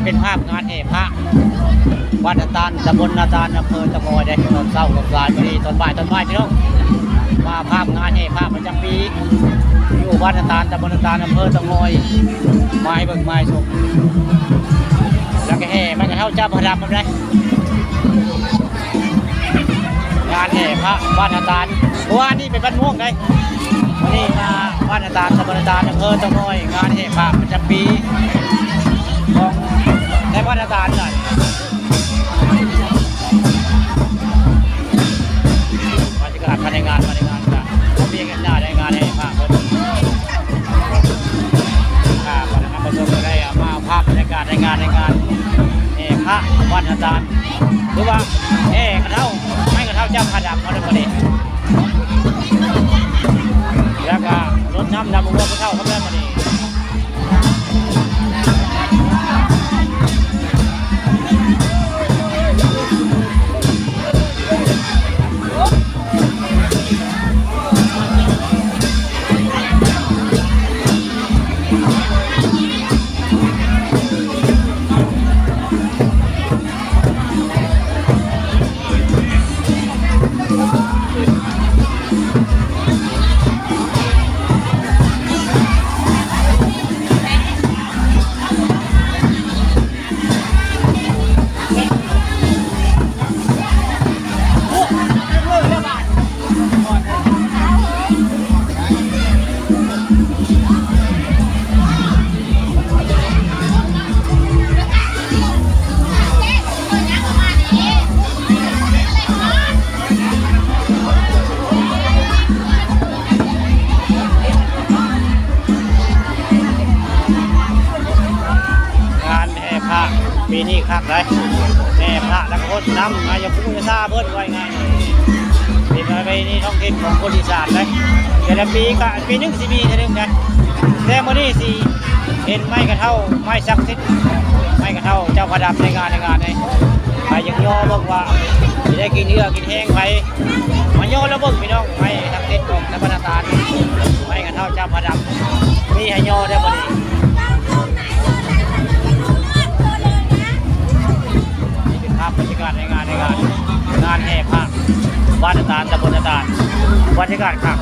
เป็นภาพงานแห่พระวัดนาตาลตำบลนาตาลอำเภอตะโมยได้ตอนเช้าตอนบ่ายตอนบ่ายพี่น้องมาภาพงานแห่พระประจำปีอยู่วัดนาตาลตำบลนาตาลอำเภอตะโมยไม้เบิ่งไม้ชมแล้วก็แห่มันจะเท่าเจ้าพระดำมันได้งานแห่พระวัดนาตาลเพราะว่านี่เป็นบ้านม่วงได้วันนี้มาวัดนาตาลตำบลนาตาลอำเภอตะโมยงานแห่พระประจำปีของในวัดนาตาลเลยบรรยากาศภายในงานจ้ะเขาเรียกกันหน้าในงานแห่พระเพิ่นวันนั้นประชาชนได้มาภาพบรรยากาศในงานแห่พระวัดนาตาลหรือว่าแห่กระเท่าไม่กระเท่าเจ้าพระดำเขาได้ประเด็นแล้วก็รถน้ำดำวัวกระเท่าเขาได้ประเด็นปีนี้คักเลยแม่พระแล้วก็คนนำมาอย่างผู้จะทราบเพิ่นไว้ไงเป็นอะไรนี่ท้องถิ่นของคนอีสานเลยแต่ละปีก็ปีนึงสิมีเท่านึงไงแต่เมื่อนี้สิเห็นไม้กระเท่าไม้ศักดิ์สิทธิ์ไม้กระเท่าเจ้าพระดำในงานเลยใครยังย่อบอกว่าจะได้กินเนื้อกินแห้งไปมาย่อแล้วเบิ่งพี่น้องไม้ศักดิ์สิทธิ์ของนักบัณฑิตไม้กระเท่าเจ้าพระดำมีให้ย่อได้บ่ดีบรรยากาศในงานแห่พระวัดนาตาลตำบลนาตาลบรรยากาศครับ